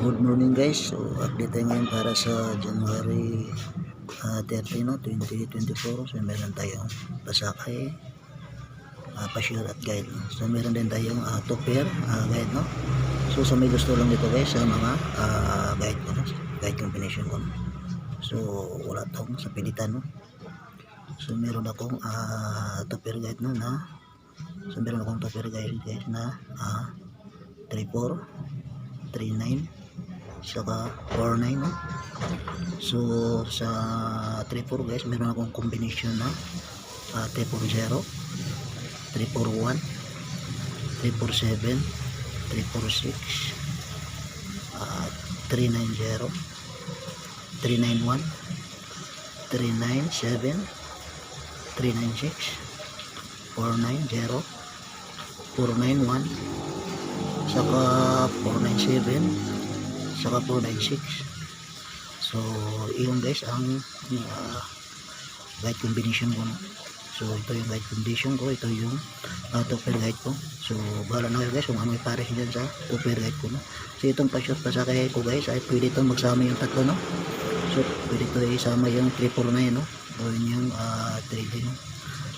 Good morning guys. So update tayo ngayon para sa January 30 no, 2024. So meron tayong pasakay, pa-share at guide no? So meron din tayong two-pair guide no. So sa may gusto lang dito guys sa mga guide ko no, guide combination ko no? So wala tong sa pilitan no. So meron akong two-pair guide no na, so meron akong two-pair guide guys na 3-4, 3-9 saka 4-9 no? So sa 3-4 guys meron akong combination na 3-4-0, 3-4-1, 3-4-7, 3-4-6, 3-9-0, 3-9-1, 3-9-7, 3-9-6, 4-9-0, 4-9-1 saka 4-9-7 saka 4-9-6. So iyon guys ang guide combination ko no? So ito yung guide combination ko, ito yung two-pair guide ko. So bahala na kayo guys kung ano yung pares dyan sa two-pair guide ko no? So itong pasakay ko guys ay pwede itong magsama yung tatlo no? So pwede ito isama yung 3-4 na yun no? O yung 3D no?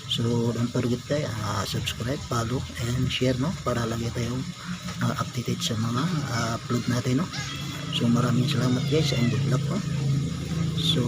So don't forget guys, subscribe, follow, and share no, para lagi tayong updated sa mga upload natin no. So maraming salamat guys and good luck no. So